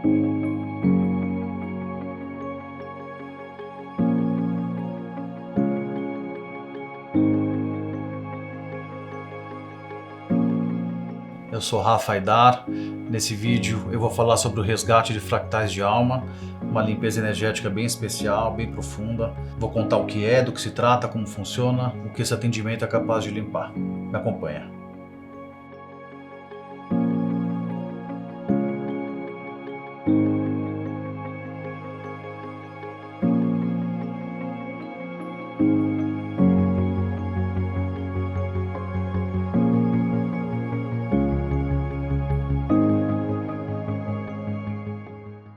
Eu sou Rafa Aidar. Nesse vídeo eu vou falar sobre o resgate de fractais de alma, uma limpeza energética bem especial, bem profunda. Vou contar o que é, do que se trata, como funciona, o que esse atendimento é capaz de limpar. Me acompanha.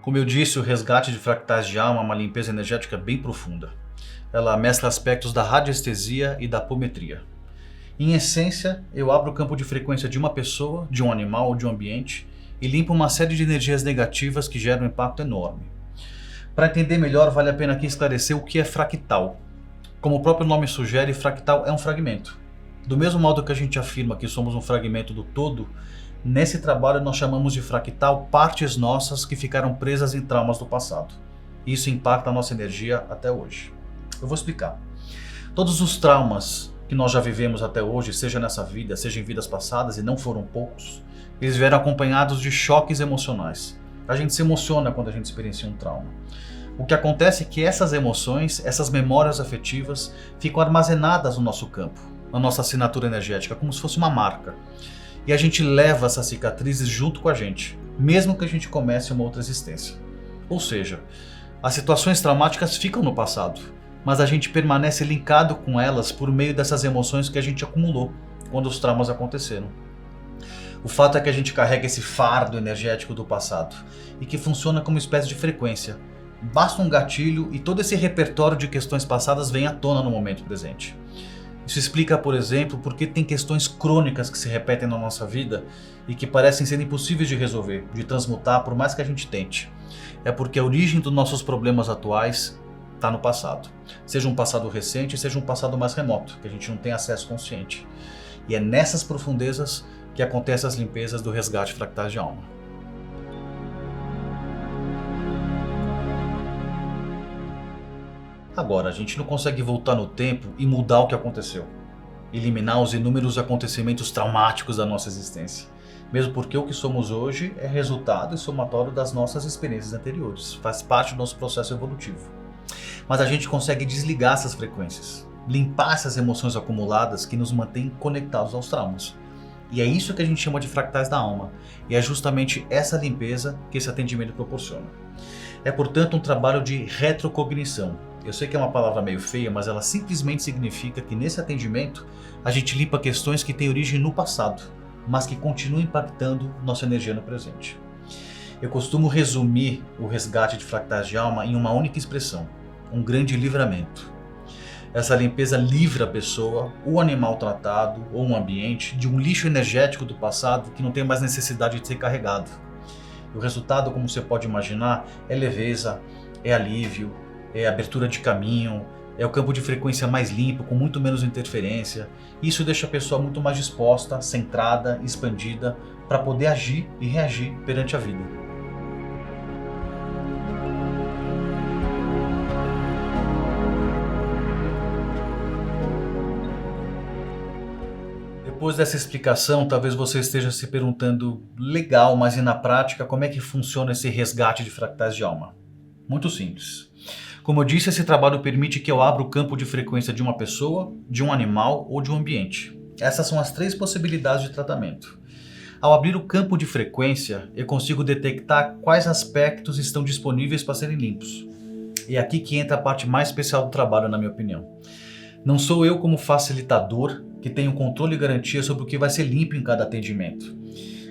Como eu disse, o resgate de fractais de alma é uma limpeza energética bem profunda. Ela mescla aspectos da radiestesia e da apometria. Em essência, eu abro o campo de frequência de uma pessoa, de um animal ou de um ambiente e limpo uma série de energias negativas que geram um impacto enorme. Para entender melhor, vale a pena aqui esclarecer o que é fractal. Como o próprio nome sugere, fractal é um fragmento. Do mesmo modo que a gente afirma que somos um fragmento do todo, nesse trabalho nós chamamos de fractal partes nossas que ficaram presas em traumas do passado. Isso impacta a nossa energia até hoje. Eu vou explicar. Todos os traumas que nós já vivemos até hoje, seja nessa vida, seja em vidas passadas, e não foram poucos, eles vieram acompanhados de choques emocionais. A gente se emociona quando a gente experiencia um trauma. O que acontece é que essas emoções, essas memórias afetivas, ficam armazenadas no nosso campo, na nossa assinatura energética, como se fosse uma marca. E a gente leva essas cicatrizes junto com a gente, mesmo que a gente comece uma outra existência. Ou seja, as situações traumáticas ficam no passado, mas a gente permanece linkado com elas por meio dessas emoções que a gente acumulou quando os traumas aconteceram. O fato é que a gente carrega esse fardo energético do passado e que funciona como uma espécie de frequência. Basta um gatilho e todo esse repertório de questões passadas vem à tona no momento presente. Isso explica, por exemplo, por que tem questões crônicas que se repetem na nossa vida e que parecem ser impossíveis de resolver, de transmutar, por mais que a gente tente. É porque a origem dos nossos problemas atuais está no passado. Seja um passado recente, seja um passado mais remoto, que a gente não tem acesso consciente. E é nessas profundezas que acontecem as limpezas do resgate fractais de alma. Agora, a gente não consegue voltar no tempo e mudar o que aconteceu. Eliminar os inúmeros acontecimentos traumáticos da nossa existência. Mesmo porque o que somos hoje é resultado e somatório das nossas experiências anteriores. Faz parte do nosso processo evolutivo. Mas a gente consegue desligar essas frequências. Limpar essas emoções acumuladas que nos mantêm conectados aos traumas. E é isso que a gente chama de fractais da alma. E é justamente essa limpeza que esse atendimento proporciona. É, portanto, um trabalho de retrocognição. Eu sei que é uma palavra meio feia, mas ela simplesmente significa que nesse atendimento a gente limpa questões que têm origem no passado, mas que continuam impactando nossa energia no presente. Eu costumo resumir o resgate de fractais de alma em uma única expressão: um grande livramento. Essa limpeza livra a pessoa, o animal tratado ou um ambiente de um lixo energético do passado que não tem mais necessidade de ser carregado. O resultado, como você pode imaginar, é leveza, é alívio, é abertura de caminho, é o campo de frequência mais limpo, com muito menos interferência. Isso deixa a pessoa muito mais disposta, centrada, expandida, para poder agir e reagir perante a vida. Depois dessa explicação, talvez você esteja se perguntando: legal, mas e na prática, como é que funciona esse resgate de fractais de alma? Muito simples. Como eu disse, esse trabalho permite que eu abra o campo de frequência de uma pessoa, de um animal ou de um ambiente. Essas são as 3 possibilidades de tratamento. Ao abrir o campo de frequência, eu consigo detectar quais aspectos estão disponíveis para serem limpos. E é aqui que entra a parte mais especial do trabalho, na minha opinião. Não sou eu, como facilitador, que tenho controle e garantia sobre o que vai ser limpo em cada atendimento.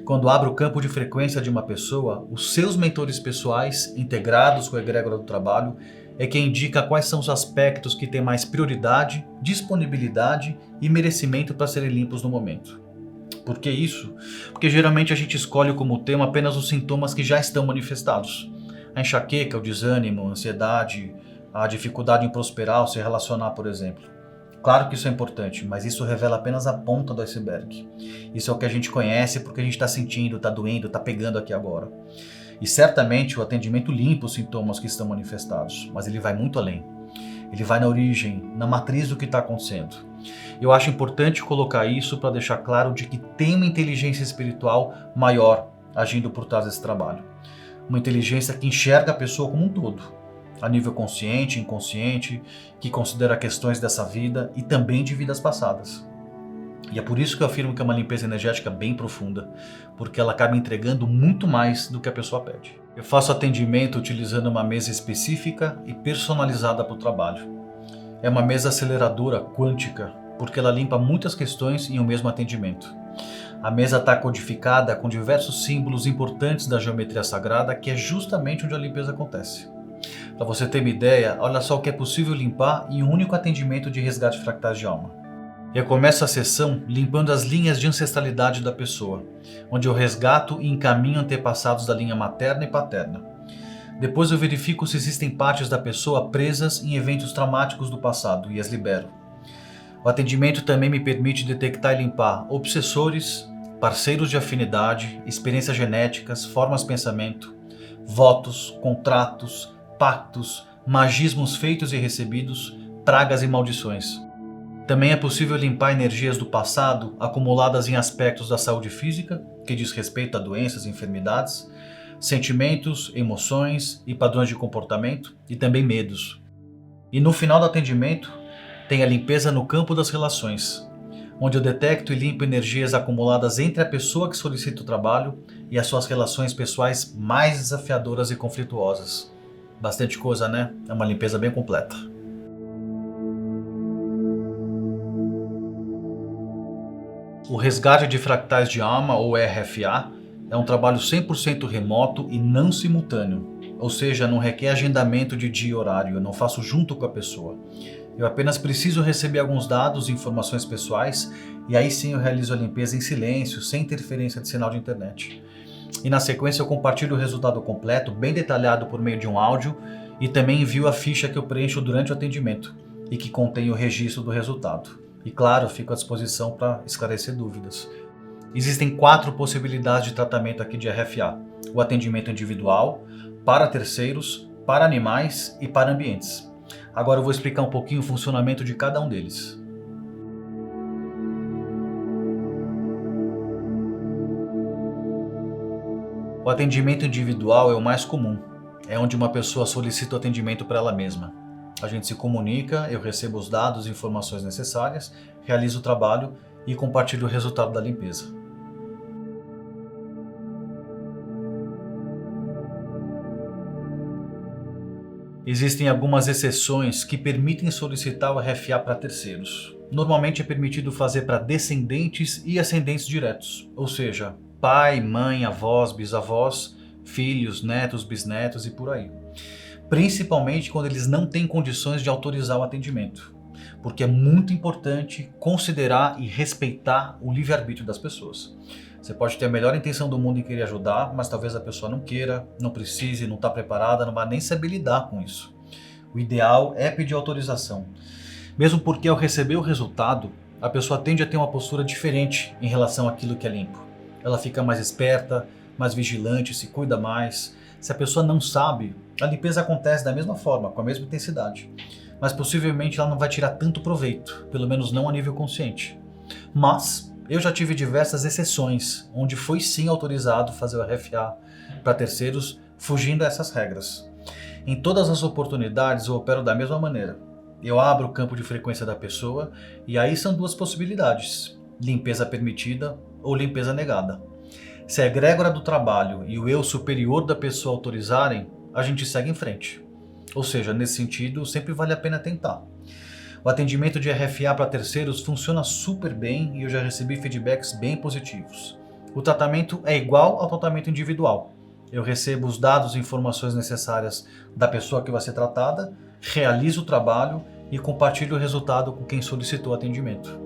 Quando abro o campo de frequência de uma pessoa, os seus mentores pessoais, integrados com a egrégora do trabalho, é quem indica quais são os aspectos que têm mais prioridade, disponibilidade e merecimento para serem limpos no momento. Por que isso? Porque geralmente a gente escolhe como tema apenas os sintomas que já estão manifestados. A enxaqueca, o desânimo, a ansiedade, a dificuldade em prosperar ou se relacionar, por exemplo. Claro que isso é importante, mas isso revela apenas a ponta do iceberg. Isso é o que a gente conhece porque a gente está sentindo, está doendo, está pegando aqui agora. E certamente o atendimento limpa os sintomas que estão manifestados, mas ele vai muito além. Ele vai na origem, na matriz do que está acontecendo. Eu acho importante colocar isso para deixar claro de que tem uma inteligência espiritual maior agindo por trás desse trabalho. Uma inteligência que enxerga a pessoa como um todo, a nível consciente, inconsciente, que considera questões dessa vida e também de vidas passadas. E é por isso que eu afirmo que é uma limpeza energética bem profunda, porque ela acaba entregando muito mais do que a pessoa pede. Eu faço atendimento utilizando uma mesa específica e personalizada para o trabalho. É uma mesa aceleradora quântica, porque ela limpa muitas questões em um mesmo atendimento. A mesa está codificada com diversos símbolos importantes da geometria sagrada, que é justamente onde a limpeza acontece. Para você ter uma ideia, olha só o que é possível limpar em um único atendimento de resgate fractais de alma. Eu começo a sessão limpando as linhas de ancestralidade da pessoa, onde eu resgato e encaminho antepassados da linha materna e paterna. Depois eu verifico se existem partes da pessoa presas em eventos traumáticos do passado e as libero. O atendimento também me permite detectar e limpar obsessores, parceiros de afinidade, experiências genéticas, formas de pensamento, votos, contratos, pactos, magismos feitos e recebidos, pragas e maldições. Também é possível limpar energias do passado acumuladas em aspectos da saúde física, que diz respeito a doenças e enfermidades, sentimentos, emoções e padrões de comportamento, e também medos. E no final do atendimento, tem a limpeza no campo das relações, onde eu detecto e limpo energias acumuladas entre a pessoa que solicita o trabalho e as suas relações pessoais mais desafiadoras e conflituosas. Bastante coisa, né? É uma limpeza bem completa. O resgate de fractais de alma, ou RFA, é um trabalho 100% remoto e não simultâneo, ou seja, não requer agendamento de dia e horário, eu não faço junto com a pessoa. Eu apenas preciso receber alguns dados e informações pessoais e aí sim eu realizo a limpeza em silêncio, sem interferência de sinal de internet. E na sequência eu compartilho o resultado completo, bem detalhado por meio de um áudio e também envio a ficha que eu preencho durante o atendimento e que contém o registro do resultado. E claro, fico à disposição para esclarecer dúvidas. Existem 4 possibilidades de tratamento aqui de RFA. O atendimento individual, para terceiros, para animais e para ambientes. Agora eu vou explicar um pouquinho o funcionamento de cada um deles. O atendimento individual é o mais comum. É onde uma pessoa solicita o atendimento para ela mesma. A gente se comunica, eu recebo os dados e informações necessárias, realizo o trabalho e compartilho o resultado da limpeza. Existem algumas exceções que permitem solicitar o RFA para terceiros. Normalmente é permitido fazer para descendentes e ascendentes diretos, ou seja, pai, mãe, avós, bisavós, filhos, netos, bisnetos e por aí. Principalmente quando eles não têm condições de autorizar o atendimento, porque é muito importante considerar e respeitar o livre-arbítrio das pessoas. Você pode ter a melhor intenção do mundo em querer ajudar, mas talvez a pessoa não queira, não precise, não está preparada, não vai nem saber lidar com isso. O ideal é pedir autorização, mesmo porque ao receber o resultado, a pessoa tende a ter uma postura diferente em relação àquilo que é limpo. Ela fica mais esperta, mais vigilante, se cuida mais. Se a pessoa não sabe, a limpeza acontece da mesma forma, com a mesma intensidade. Mas possivelmente ela não vai tirar tanto proveito, pelo menos não a nível consciente. Mas eu já tive diversas exceções, onde foi sim autorizado fazer o RFA para terceiros, fugindo a essas regras. Em todas as oportunidades eu opero da mesma maneira. Eu abro o campo de frequência da pessoa e aí são 2 possibilidades: limpeza permitida ou limpeza negada. Se a egrégora do trabalho e o eu superior da pessoa autorizarem, a gente segue em frente. Ou seja, nesse sentido, sempre vale a pena tentar. O atendimento de RFA para terceiros funciona super bem e eu já recebi feedbacks bem positivos. O tratamento é igual ao tratamento individual. Eu recebo os dados e informações necessárias da pessoa que vai ser tratada, realizo o trabalho e compartilho o resultado com quem solicitou o atendimento.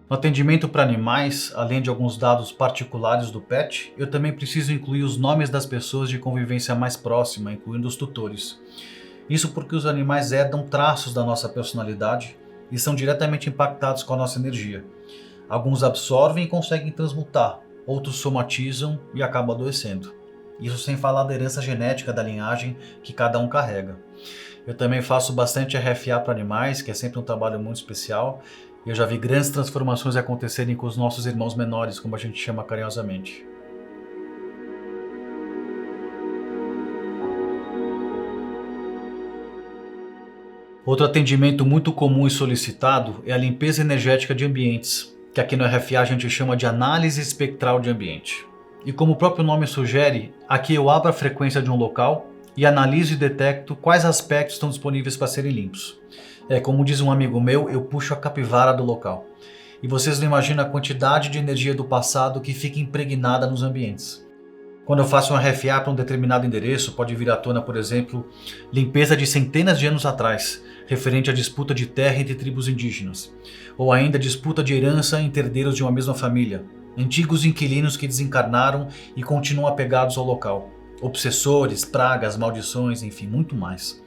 No atendimento para animais, além de alguns dados particulares do pet, eu também preciso incluir os nomes das pessoas de convivência mais próxima, incluindo os tutores. Isso porque os animais herdam traços da nossa personalidade e são diretamente impactados com a nossa energia. Alguns absorvem e conseguem transmutar, outros somatizam e acabam adoecendo. Isso sem falar da herança genética da linhagem que cada um carrega. Eu também faço bastante RFA para animais, que é sempre um trabalho muito especial. Eu já vi grandes transformações acontecerem com os nossos irmãos menores, como a gente chama carinhosamente. Outro atendimento muito comum e solicitado é a limpeza energética de ambientes, que aqui no RFA a gente chama de análise espectral de ambiente. E como o próprio nome sugere, aqui eu abro a frequência de um local e analiso e detecto quais aspectos estão disponíveis para serem limpos. Como diz um amigo meu, eu puxo a capivara do local. E vocês não imaginam a quantidade de energia do passado que fica impregnada nos ambientes. Quando eu faço um RFA para um determinado endereço, pode vir à tona, por exemplo, limpeza de centenas de anos atrás, referente à disputa de terra entre tribos indígenas, ou ainda disputa de herança entre herdeiros de uma mesma família, antigos inquilinos que desencarnaram e continuam apegados ao local, obsessores, pragas, maldições, enfim, muito mais.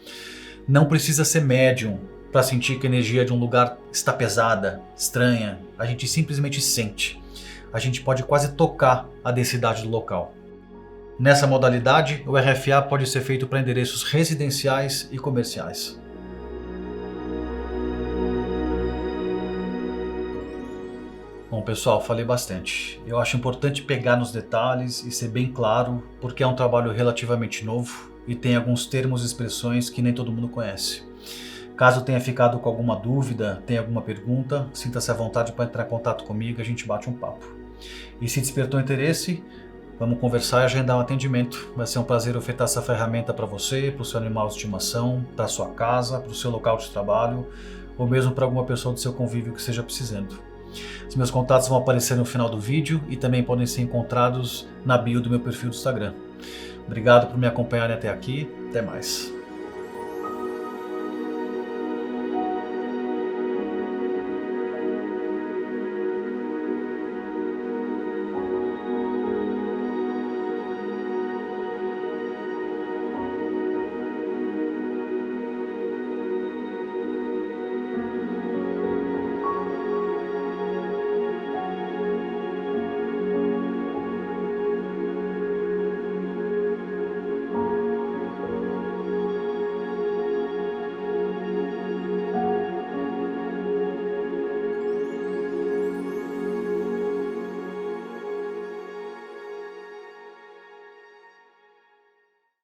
Não precisa ser médium para sentir que a energia de um lugar está pesada, estranha, a gente simplesmente sente. A gente pode quase tocar a densidade do local. Nessa modalidade, o RFA pode ser feito para endereços residenciais e comerciais. Bom pessoal, falei bastante. Eu acho importante pegar nos detalhes e ser bem claro, porque é um trabalho relativamente novo e tem alguns termos e expressões que nem todo mundo conhece. Caso tenha ficado com alguma dúvida, tenha alguma pergunta, sinta-se à vontade para entrar em contato comigo e a gente bate um papo. E se despertou interesse, vamos conversar e agendar um atendimento. Vai ser um prazer ofertar essa ferramenta para você, para o seu animal de estimação, para a sua casa, para o seu local de trabalho, ou mesmo para alguma pessoa do seu convívio que esteja precisando. Os meus contatos vão aparecer no final do vídeo e também podem ser encontrados na bio do meu perfil do Instagram. Obrigado por me acompanharem até aqui. Até mais.